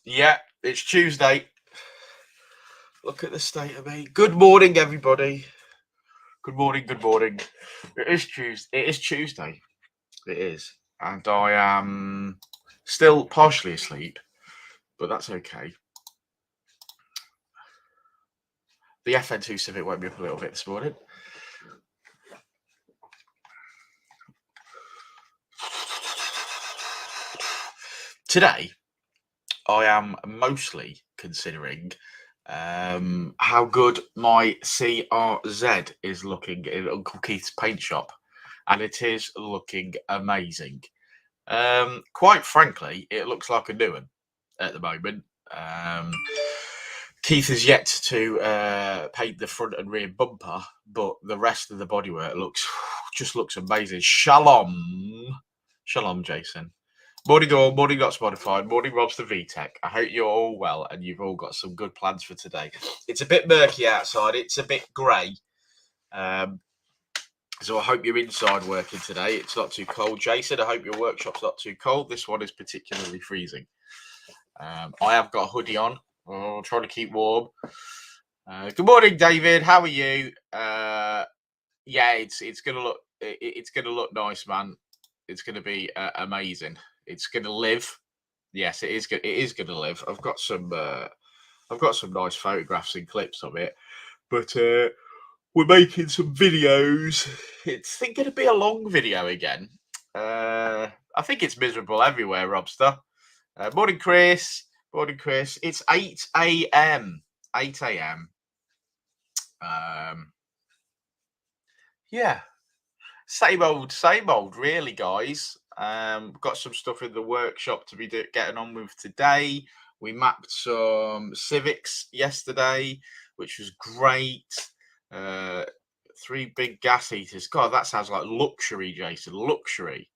Yeah, it's Tuesday. Look at the state of me. Good morning, everybody. Good morning. Good morning. It is Tuesday. It is Tuesday. It is, and I am still partially asleep, but that's okay. The FN2 Civic woke me up a little bit this morning. Today, I am mostly considering how good my CRZ is looking in Uncle Keith's paint shop, and it is looking amazing. Quite frankly, it looks like a new one at the moment. Keith has yet to paint the front and rear bumper, but the rest of the bodywork looks amazing. Shalom, Jason. Morning all, morning not Spotify, morning Rob's the VTech. I hope you're all well and you've all got some good plans for today. It's a bit murky outside, it's a bit grey. So I hope you're inside working today. It's not too cold. Jason, I hope your workshop's not too cold. This one is particularly freezing. I have got a hoodie on. I'm trying to keep warm. Good morning, David. How are you? Yeah, it's gonna look nice, man. It's gonna be amazing. It's gonna live. Yes, it is. It is gonna live. I've got some nice photographs and clips of it, but we're making some videos. It's going to be a long video again. I think it's miserable everywhere, Robster. Morning, Chris. Morning, Chris. It's 8 a.m. 8 a.m. Yeah. Same old, really, guys. Got some stuff in the workshop to be getting on with today. We mapped some Civics yesterday, which was great. 3 big gas heaters. God, that sounds like luxury, Jason. Luxury.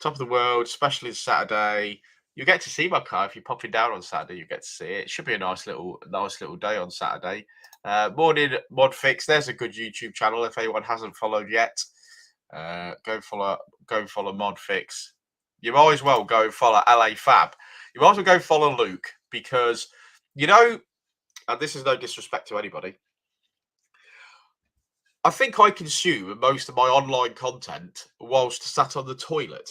Top of the world, especially Saturday. You get to see my car if you're popping down on Saturday. You get to see it. It should be a nice little day on Saturday. Morning, Modfix. There's a good YouTube channel if anyone hasn't followed yet. Go follow Modfix. You might as well go follow LA Fab. You might as well go follow Luke because and this is no disrespect to anybody. I think I consume most of my online content whilst sat on the toilet.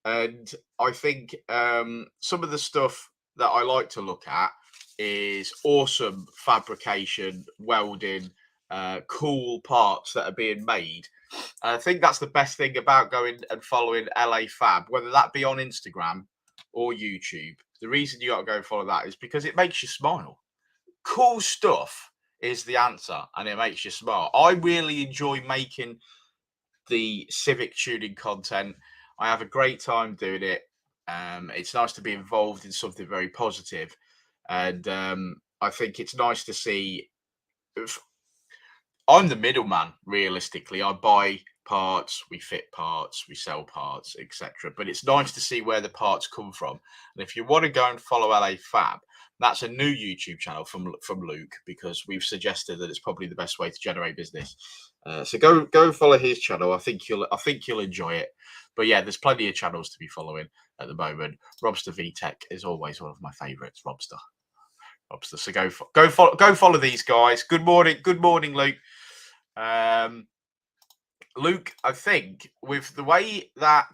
And I think some of the stuff that I like to look at is awesome fabrication, welding, cool parts that are being made. And I think that's the best thing about going and following LA Fab, whether that be on Instagram or YouTube. The reason you got to go and follow that is because it makes you smile. Cool stuff is the answer, and it makes you smile. I really enjoy making the Civic tuning content. I have a great time doing it. It's nice to be involved in something very positive, and I think it's nice to see. I'm the middleman, realistically. I buy parts, we fit parts, we sell parts, etc. But it's nice to see where the parts come from. And if you want to go and follow LA Fab, that's a new YouTube channel from Luke, because we've suggested that it's probably the best way to generate business. So go follow his channel. I think you'll enjoy it. But yeah, there's plenty of channels to be following at the moment. Robster VTech is always one of my favourites. Robster. So go follow these guys. Good morning, Luke. Luke, I think with the way that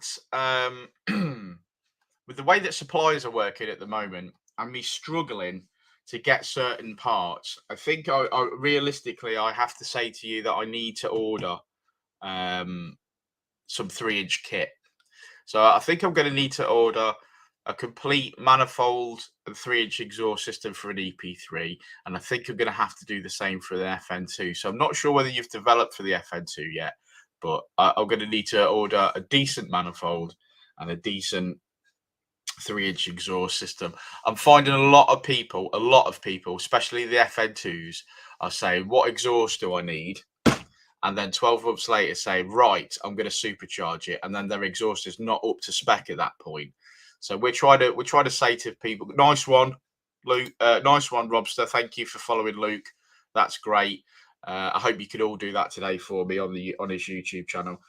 suppliers are working at the moment, and me struggling to get certain parts, I think I realistically I have to say to you that I need to order some 3-inch kit. So I think I'm going to need to order a complete manifold and 3-inch exhaust system for an EP3, and I think I'm going to have to do the same for the FN2. So I'm not sure whether you've developed for the FN2 yet, but I'm going to need to order a decent manifold and a decent 3-inch exhaust system. I'm finding a lot of people, especially the FN2s, are saying, "What exhaust do I need?" And then 12 months later saying, "Right, I'm going to supercharge it," and then their exhaust is not up to spec at that point. So we're trying to say to people, "Nice one, Luke. Nice one, Robster. Thank you for following Luke. That's great. I hope you could all do that today for me on his YouTube channel."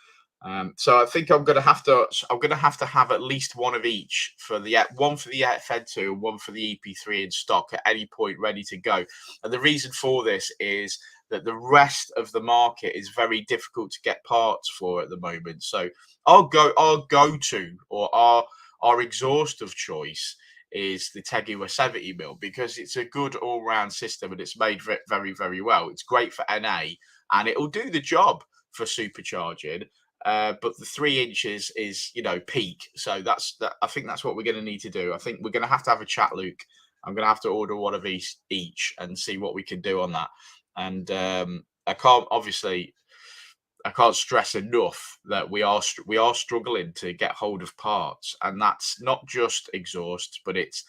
So I think I'm gonna have to. I'm gonna have to have at least one of each for the one for the FN2 and one for the EP3 in stock at any point, ready to go. And the reason for this is that the rest of the market is very difficult to get parts for at the moment. So our go-to or our exhaust of choice is the Teguo 70 mil because it's a good all-round system and it's made very, very well. It's great for NA and it will do the job for supercharging. But the 3 inches is, peak. So I think that's what we're going to need to do. I think we're going to have a chat, Luke. I'm going to have to order one of each and see what we can do on that. And I can't stress enough that we are struggling to get hold of parts, and that's not just exhaust, but it's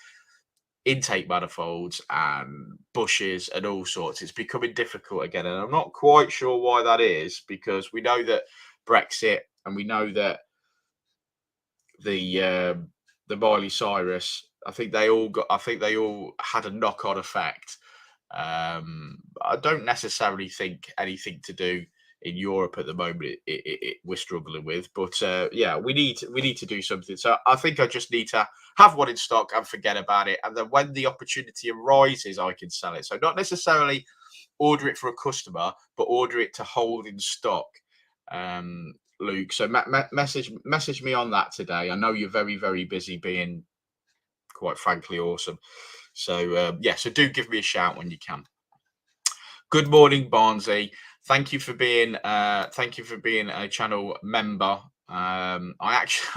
intake manifolds and bushes and all sorts. It's becoming difficult again, and I'm not quite sure why that is because we know that Brexit and we know that the Miley Cyrus. I think they all had a knock-on effect. I don't necessarily think anything to do in Europe at the moment. We're struggling with, but yeah, we need to do something. So I think I just need to have one in stock and forget about it, and then when the opportunity arises, I can sell it. So not necessarily order it for a customer, but order it to hold in stock. Luke, so message me on that today. I know you're very, very busy, being quite frankly awesome. So yeah, so do give me a shout when you can. Good morning, Barnsey. Thank you for being a channel member. I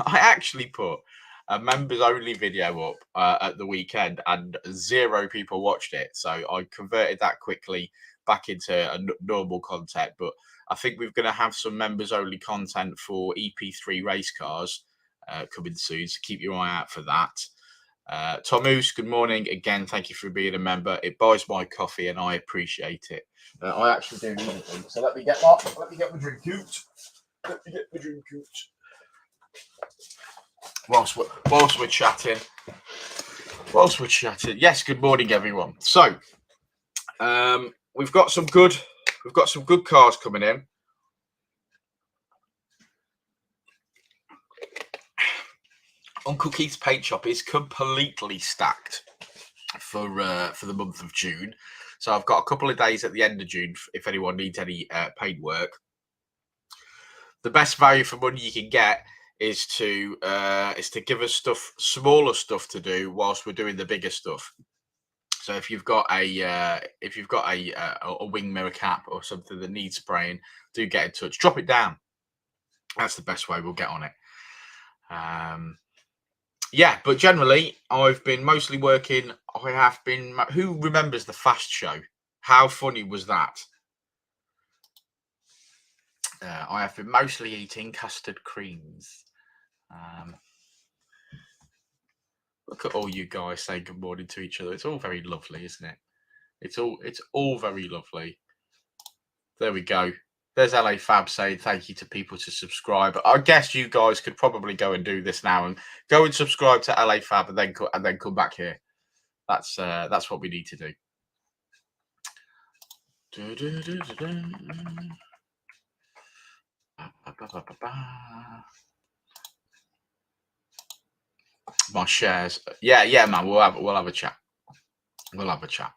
actually put a members only video up at the weekend, and 0 people watched it. So I converted that quickly back into a normal content. But I think we're going to have some members only content for EP3 race cars coming soon. So keep your eye out for that. Tomus, good morning again. Thank you for being a member. It buys my coffee, and I appreciate it. I actually do need a drink, so let me get my drink out. Let me get my drink out. Whilst we're chatting. Yes, good morning, everyone. So, we've got some good cars coming in. Uncle Keith's paint shop is completely stacked for the month of June. So I've got a couple of days at the end of June if anyone needs any paint work. The best value for money you can get is to give us smaller stuff to do whilst we're doing the bigger stuff. So if you've got a wing mirror cap or something that needs spraying, do get in touch. Drop it down. That's the best way we'll get on it. Yeah, but generally, I've been mostly working. Who remembers the Fast Show? How funny was that? I have been mostly eating custard creams. Look at all you guys saying good morning to each other. It's all very lovely, isn't it? It's all very lovely. There we go. There's LA Fab saying thank you to people to subscribe. I guess you guys could probably go and do this now and go and subscribe to LA Fab and then come back here. That's what we need to do. My shares. Yeah, man. We'll have a chat.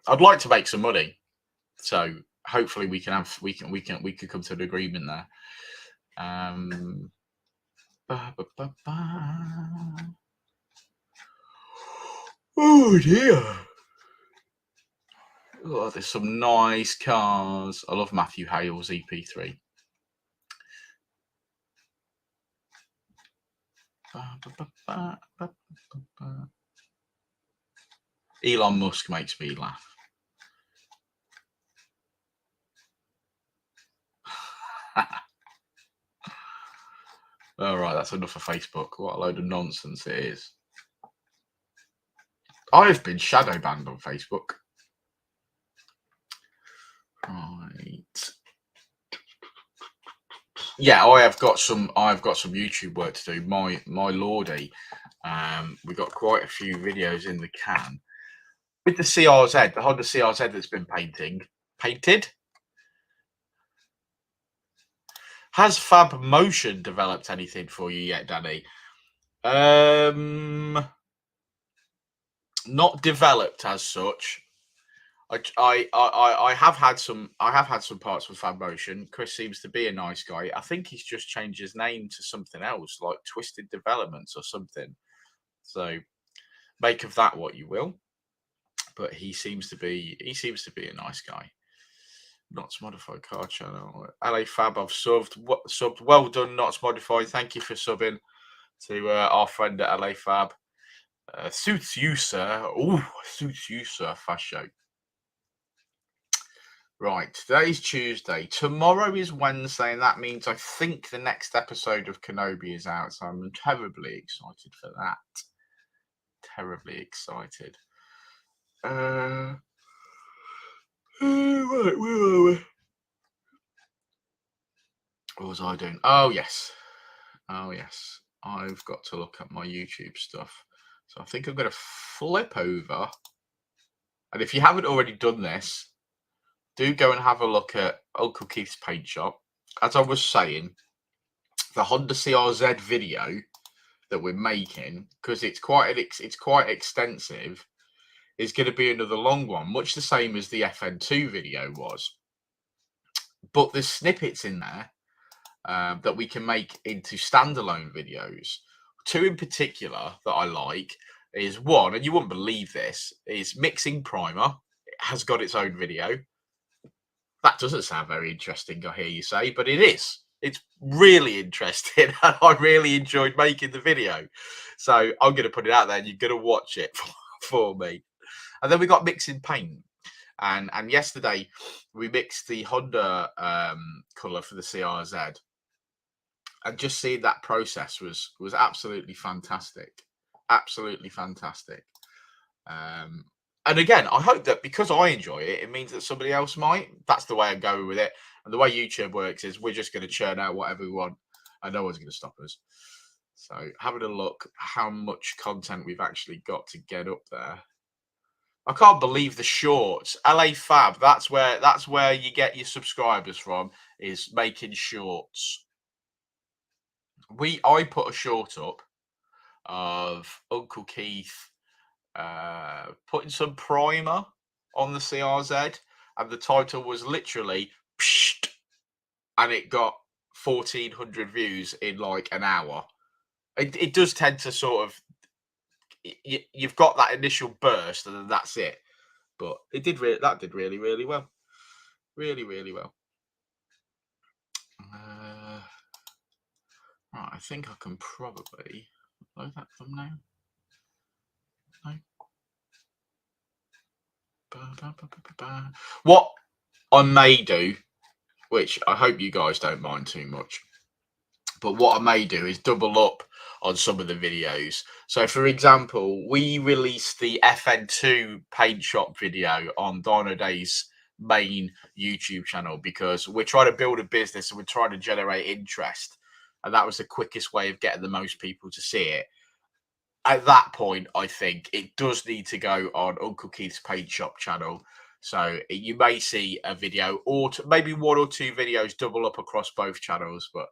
I'd like to make some money, so hopefully we can come to an agreement there. Oh dear. Oh, there's some nice cars. I love Matthew Hale's EP3. Elon Musk makes me laugh. All right, that's enough for Facebook. What a load of nonsense it is. I've been shadow banned on Facebook. Right. Yeah, I've got some YouTube work to do. My lordy, we've got quite a few videos in the can with the CRZ, the Honda CRZ that's been painted. Has Fab Motion developed anything for you yet, Danny? Not developed as such. I have had some parts with Fab Motion. Chris seems to be a nice guy. I think he's just changed his name to something else, like Twisted Developments or something. So make of that what you will. But he seems to be a nice guy. Knots Modified Card Channel. LA Fab, I've subbed. Well done, Knots Modified. Thank you for subbing to our friend at LA Fab. Suits you, sir. Oh, suits you, sir. Fast show. Right, today's Tuesday. Tomorrow is Wednesday, and that means I think the next episode of Kenobi is out. So I'm terribly excited for that. Terribly excited. Right, where are we? What was I doing? Oh yes. I've got to look at my YouTube stuff. So I think I'm going to flip over. And if you haven't already done this, do go and have a look at Uncle Keith's paint shop. As I was saying, the Honda CRZ video that we're making, because it's quite extensive, is going to be another long one, much the same as the FN2 video was. But there's snippets in there that we can make into standalone videos. Two in particular that I like is one, and you wouldn't believe this, is Mixing Primer. It has got its own video. That doesn't sound very interesting, I hear you say, but it is. It's really interesting, and I really enjoyed making the video. So I'm going to put it out there, and you're going to watch it for me. And then we got Mixing Paint. And yesterday we mixed the Honda colour for the CRZ. And just seeing that process was absolutely fantastic. Absolutely fantastic. And again, I hope that because I enjoy it, it means that somebody else might. That's the way I'm going with it. And the way YouTube works is we're just going to churn out whatever we want, and no one's going to stop us. So having a look how much content we've actually got to get up there. I can't believe the shorts. LA Fab, that's where you get your subscribers from, is making shorts. I put a short up of Uncle Keith putting some primer on the CRZ, and the title was literally Psht, and it got 1,400 views in like an hour. It does tend to sort of, you've got that initial burst and then that's it, but that did really well, really well. Right, I think I can probably load that thumbnail. No. What I may do, which I hope you guys don't mind too much, but what I may do is double up on some of the videos. So, for example, we released the FN2 paint shop video on Dynodaze main YouTube channel because we're trying to build a business and we're trying to generate interest. And that was the quickest way of getting the most people to see it. At that point, I think it does need to go on Uncle Keith's paint shop channel. So you may see a video or maybe one or two videos double up across both channels, but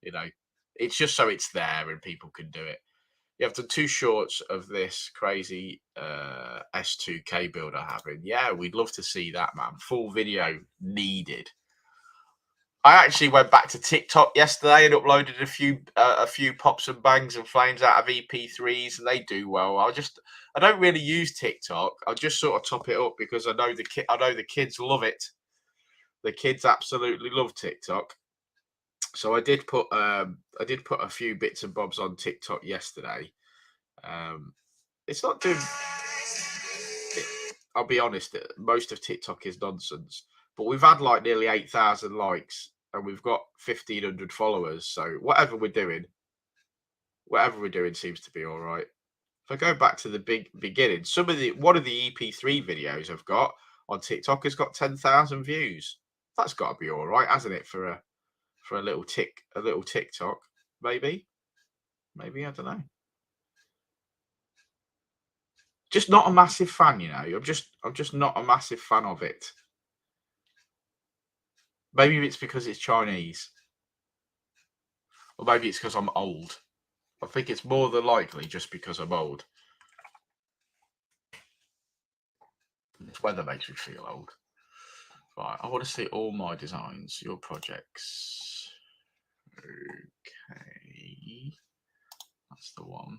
you know, it's just so it's there and people can do it. You have done 2 shorts of this crazy S2K builder having. Yeah, we'd love to see that, man. Full video needed. I actually went back to TikTok yesterday and uploaded a few pops and bangs and flames out of EP3s, and they do well. I don't really use TikTok. I just sort of top it up because I know the kids love it. The kids absolutely love TikTok. So I did put a few bits and bobs on TikTok yesterday. It's not doing. I'll be honest. Most of TikTok is nonsense, but we've had like nearly 8,000 likes. And we've got 1,500 followers. So whatever we're doing seems to be all right. If I go back to the beginning, one of the EP3 videos I've got on TikTok has got 10,000 views. That's got to be all right, hasn't it? For a little TikTok, maybe I don't know. Just not a massive fan, you know. I'm just not a massive fan of it. Maybe it's because it's Chinese. Or maybe it's because I'm old. I think it's more than likely just because I'm old. This weather makes me feel old. Right, I want to see all my designs, your projects. Okay. That's the one.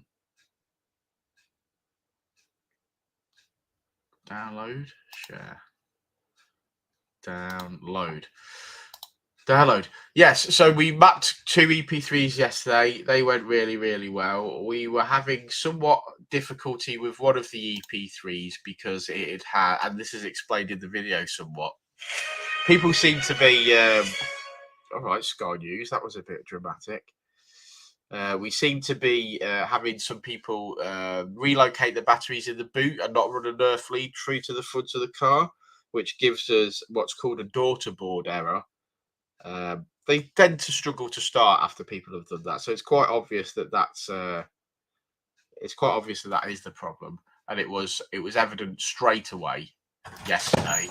Download, share. Download. Yes, so we mapped 2 EP3s yesterday. They went really, really well. We were having somewhat difficulty with one of the EP3s because it had, and this is explained in the video somewhat. People seem to be, all right, Sky News, that was a bit dramatic. We seem to be having some people relocate the batteries in the boot and not run an earth lead through to the front of the car, which gives us what's called a daughterboard error. They tend to struggle to start after people have done that, so it's quite obvious that that is the problem, and it was evident straight away yesterday,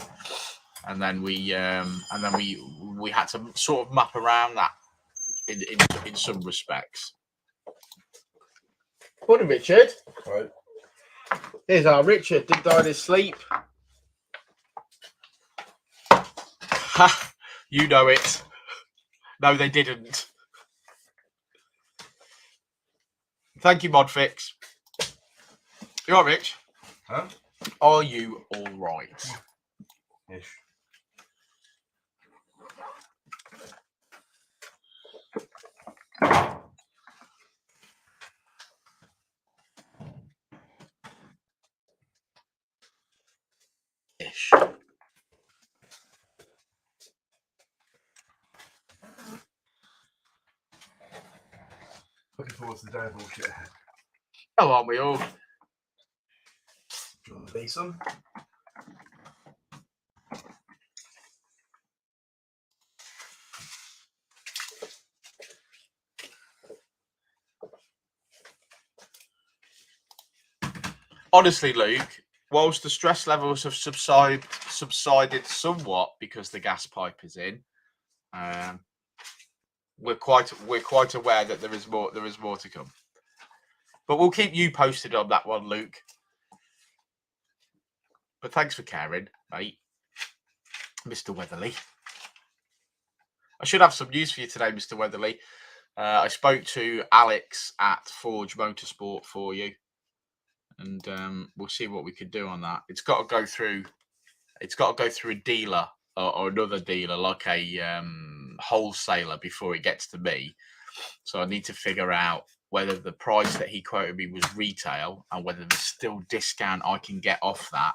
and then we had to sort of map around that in some respects. Morning, Richard. Right. Here's our Richard. Did die in his sleep. You know it. No, they didn't. Thank you, Modfix. You all right, Rich? Huh? Are you all right? Ish. Ish. Looking forward to the day of bullshit. How are we all? Do you want to be some? Honestly, Luke, whilst the stress levels have subsided somewhat because the gas pipe is in, we're quite aware that there is more to come. But we'll keep you posted on that one, Luke. But thanks for caring, mate, Mr. Weatherly. I should have some news for you today, Mr. Weatherly. I spoke to Alex at Forge Motorsport for you, and we'll see what we could do on that. It's got to go through a dealer or another dealer, like a wholesaler, before it gets to me. So I need to figure out whether the price that he quoted me was retail and whether there's still discount I can get off that,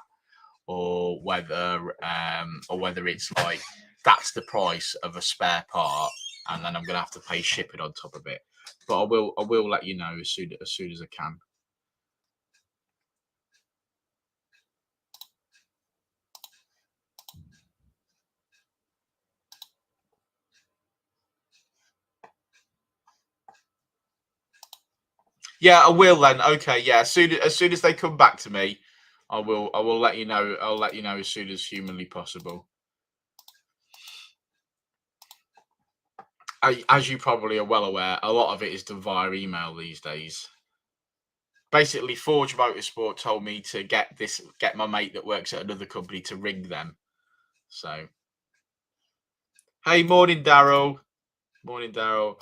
or whether it's like that's the price of a spare part, and then I'm going to have to pay shipping on top of it. But I will let you know as soon as I can. Yeah, I will then. Okay, yeah. As soon as they come back to me, I will let you know. I'll let you know as soon as humanly possible. As you probably are well aware, a lot of it is done via email these days. Basically, Forge Motorsport told me to get my mate that works at another company to ring them. So, hey, morning, Daryl. Morning, Daryl.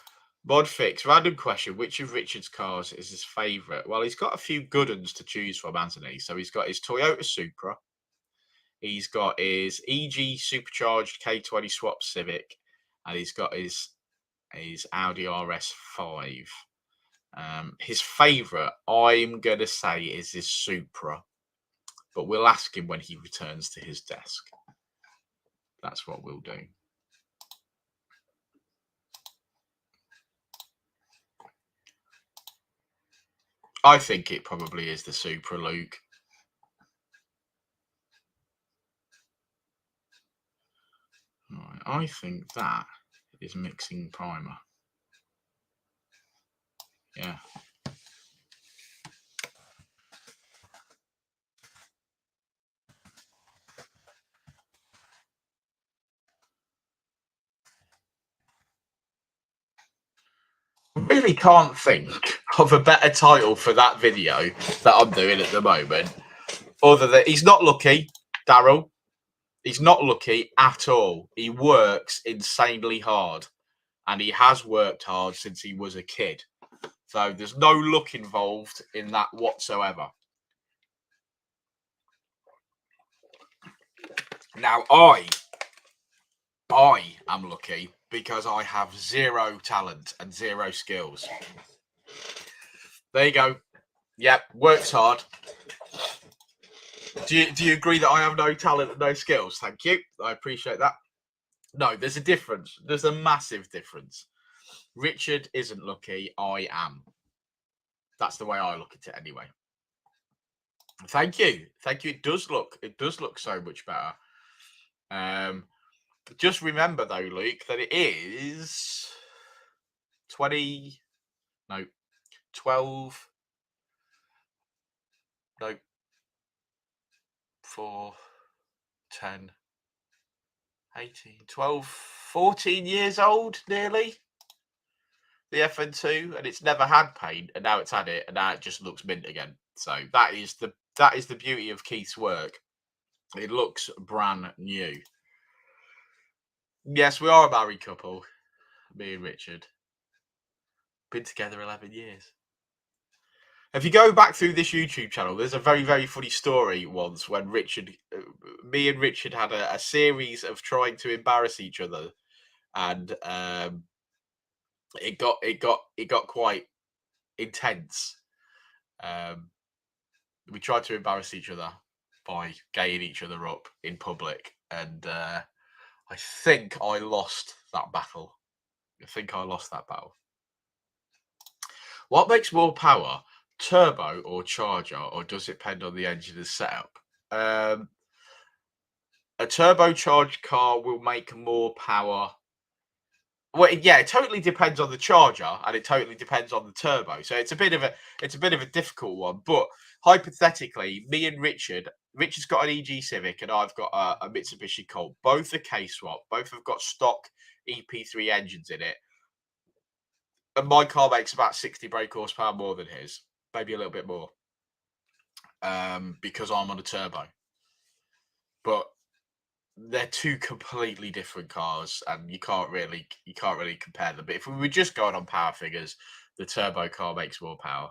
Modfix, random question. Which of Richard's cars is his favourite? Well, he's got a few good ones to choose from, hasn't he? So he's got his Toyota Supra. He's got his EG supercharged K20 swap Civic. And he's got his Audi RS5. His favourite, I'm going to say, is his Supra. But we'll ask him when he returns to his desk. That's what we'll do. I think it probably is the Supra, Luke. Right, I think that is mixing primer. Yeah. really can't think of a better title for that video that I'm doing at the moment, other than he's not lucky, Daryl. He's not lucky at all. He works insanely hard, and he has worked hard since he was a kid. So there's no luck involved in that whatsoever. Now, I am lucky because I have 0 talent and 0 skills. There you go. Yep, works hard. Do you agree that I have no talent and no skills? Thank you. I appreciate that. No, there's a difference. There's a massive difference. Richard isn't lucky. I am. That's the way I look at it anyway. Thank you. Thank you. It does look so much better. Just remember though, Luke, that it is 12, 4, 10, 18, 12, 14 years old, nearly. The FN2, and it's never had paint, and now it's had it, and now it just looks mint again. So that is the beauty of Keith's work. It looks brand new. Yes, we are a married couple, me and Richard. Been together 11 years. If you go back through this YouTube channel, there's a very, very funny story once when me and Richard had a series of trying to embarrass each other, and it got quite intense. We tried to embarrass each other by gaying each other up in public, and I think I lost that battle. What makes more power, turbo or charger, or does it depend on the engine's setup? A turbocharged car will make more power. Well, yeah, it totally depends on the charger, and it totally depends on the turbo. So it's a bit of a difficult one. But hypothetically, me and Richard's got an EG Civic, and I've got a Mitsubishi Colt. Both are K-swap. Both have got stock EP3 engines in it. And my car makes about 60 brake horsepower more than his, maybe a little bit more, because I'm on a turbo. But they're two completely different cars, and you can't really compare them. But if we were just going on power figures, the turbo car makes more power.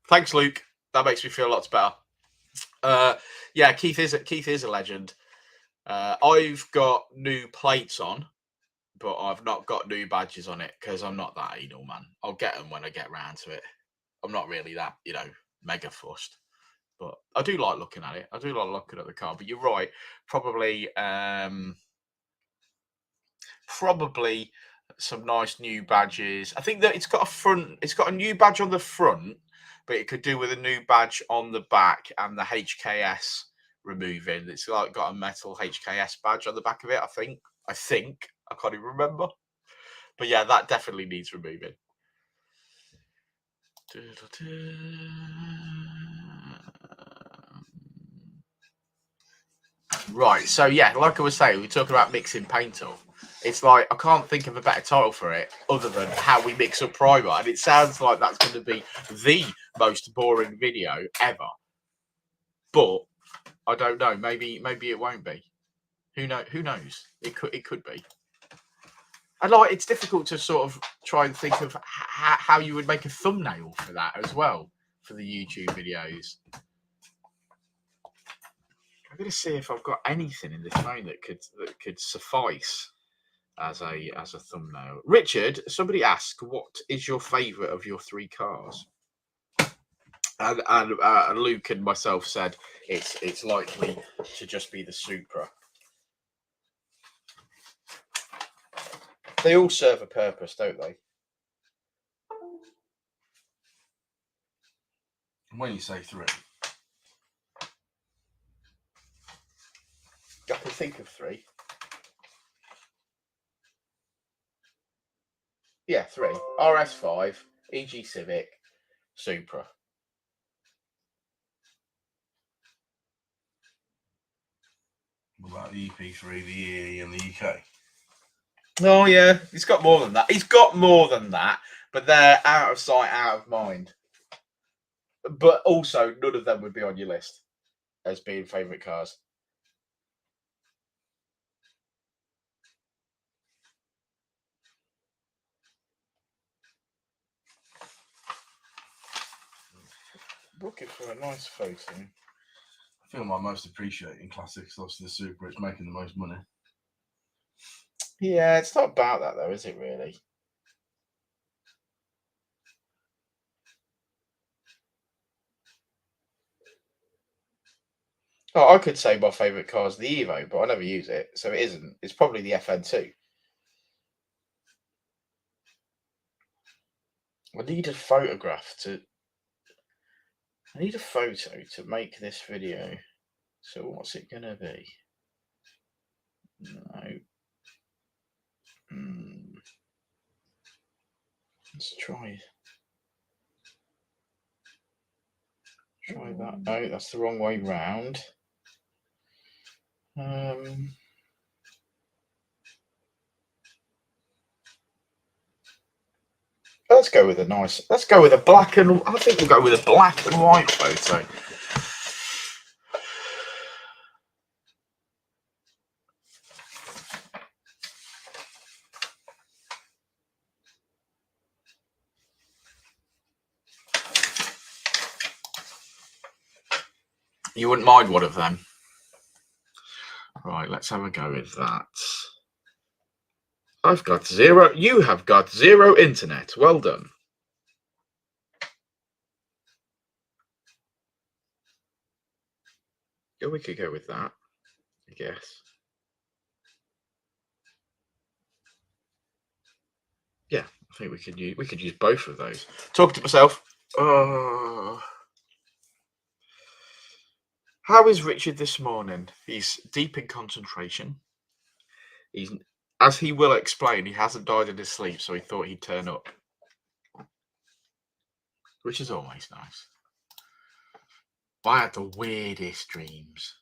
Thanks, Luke. That makes me feel a lot better. Yeah, Keith is a legend. I've got new plates on, but I've not got new badges on it because I'm not that anal, man. I'll get them when I get round to it. I'm not really that, mega fussed. But I do like looking at it. I do like looking at the car. But you're right. Probably some nice new badges. I think that it's got a new badge on the front, but it could do with a new badge on the back and the HKS removing. It's like got a metal HKS badge on the back of it, I think. I can't even remember. But yeah, that definitely needs removing. Right, so yeah, like I was saying, we're talking about mixing paint up. It's like I can't think of a better title for it other than how we mix up primer, and it sounds like that's going to be the most boring video ever. But I don't know. Maybe it won't be. Who knows? It could be. And like, it's difficult to sort of try and think of how you would make a thumbnail for that as well for the YouTube videos. I'm going to see if I've got anything in this phone that could suffice as a thumbnail. Richard, somebody asked, what is your favourite of your 3 cars? And Luke and myself said it's likely to just be the Supra. They all serve a purpose, don't they? When you say 3. I can think of 3. Yeah, 3. RS5, EG Civic, Supra. about the EP3, the EE, and the UK. Oh yeah, he's got more than that. He's got more than that, but they're out of sight, out of mind. But also, none of them would be on your list as being favourite cars. Book it for a nice photo. I feel my most appreciating classics, obviously the Super. It's making the most money. Yeah, it's not about that though, is it really? Oh, I could say my favourite car is the Evo, but I never use it, so it isn't. It's probably the FN2. I need a photograph to. I need a photo to make this video. So what's it gonna be? No. Let's try that. No, that's the wrong way round. Let's go with a nice. Let's go with a black and. I think we'll go with a black and white photo. You wouldn't mind one of them, right? Let's have a go with that. I've got 0. You have got 0 internet. Well done. Yeah, we could go with that, I guess. Yeah, I think we could use both of those. Talking to myself. How is Richard this morning? He's deep in concentration. He's, as he will explain, he hasn't died in his sleep, so he thought he'd turn up, which is always nice. But I had the weirdest dreams.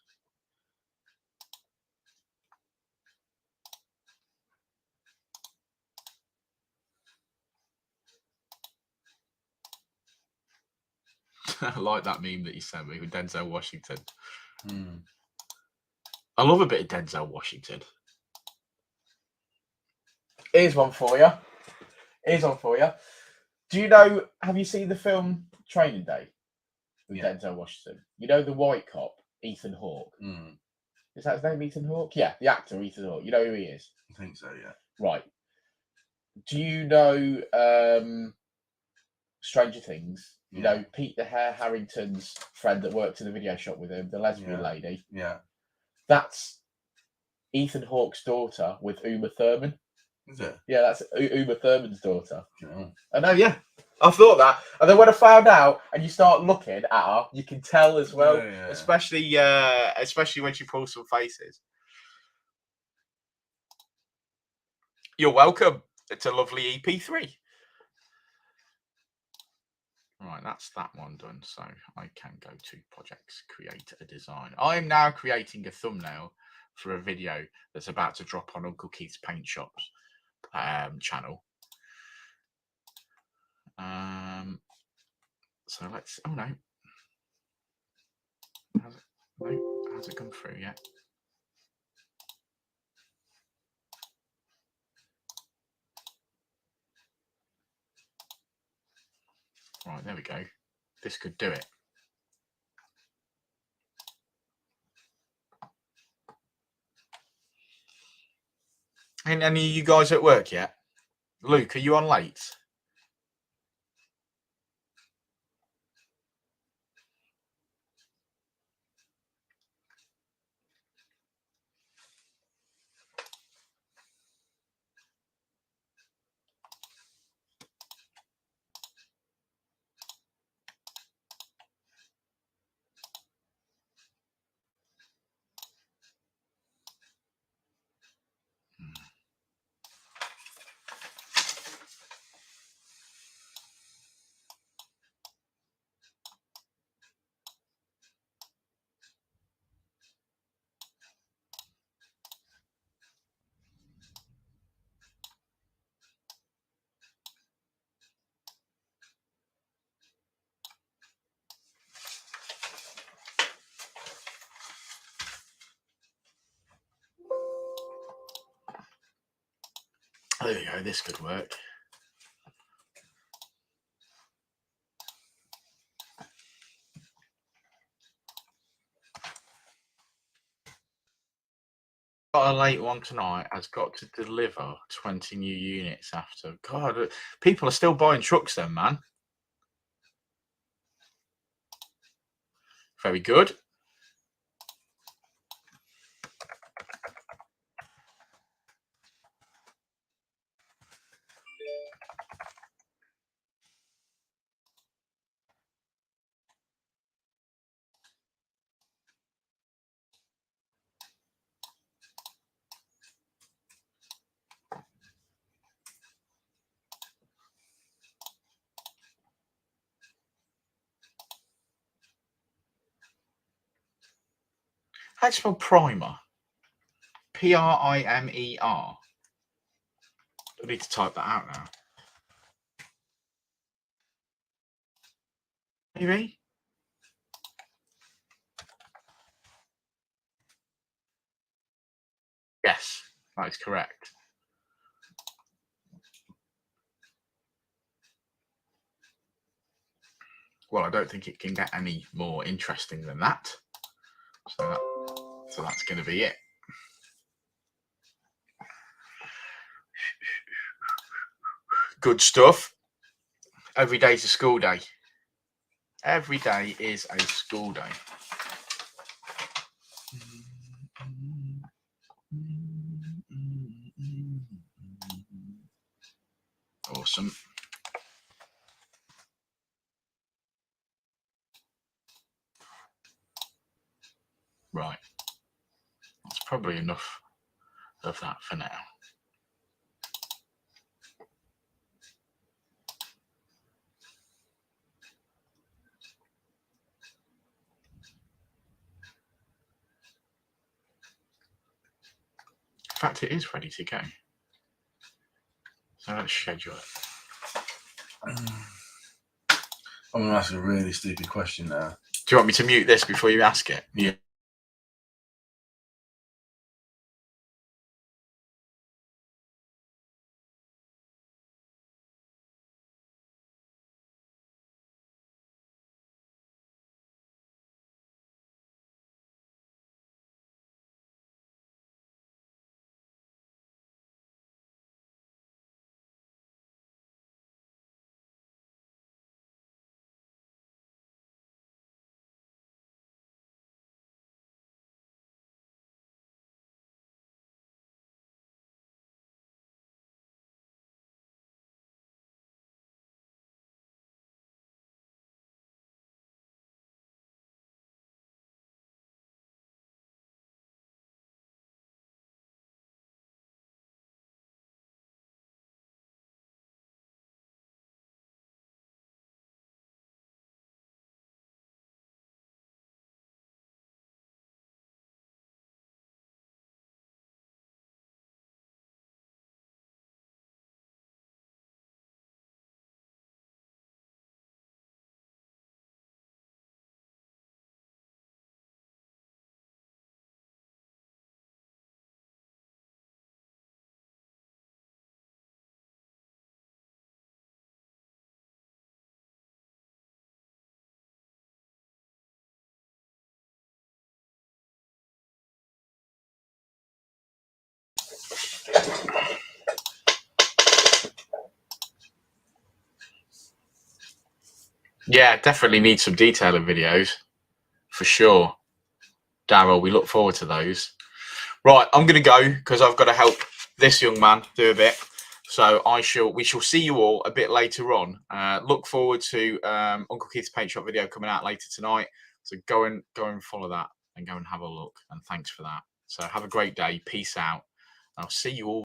I like that meme that you sent me with Denzel Washington. I love a bit of Denzel Washington. Here's one for you. Do you know, have you seen the film Training Day with Denzel Washington? You know the white cop, Ethan Hawke? Is that his name, Ethan Hawke? Yeah, the actor, Ethan Hawke. You know who he is? I think so, yeah. Right. Do you know Stranger Things? You know, Pete the Hare Harrington's friend that worked in the video shop with him, the lesbian lady? Yeah. That's Ethan Hawke's daughter with Uma Thurman. Is it? Yeah, that's Uma Thurman's daughter. Oh. I know, yeah. I thought that. And then when I found out and you start looking at her, you can tell as well. Yeah. Especially when she pulls some faces. You're welcome. It's a lovely EP3. Right, that's that one done. So I can go to projects, create a design. I'm now creating a thumbnail for a video that's about to drop on Uncle Keith's Paint Shop's channel. So let's. Oh no. Has it come through yet? Right, there we go. This could do it. Ain't any of you guys at work yet? Luke, are you on late? there we go. This could work. Got a late one tonight. Has got to deliver 20 new units after. God, people are still buying trucks then, man. Very good. How do you spell primer? Primer. I need to type that out now. Maybe? Yes, that is correct. Well, I don't think it can get any more interesting than that. So that's going to be it. Good stuff. Every day's a school day. Every day is a school day. Awesome. Right. That's probably enough of that for now. In fact, it is ready to go. So let's schedule it. I'm going to ask a really stupid question now. Do you want me to mute this before you ask it? Yeah. Yeah, definitely need some detailing videos for sure. Daryl, we look forward to those. Right, I'm going to go because I've got to help this young man do a bit. So we shall see you all a bit later on. Look forward to Uncle Keith's paint shop video coming out later tonight. So go and follow that and go and have a look. And thanks for that. So have a great day. Peace out. I'll see you all.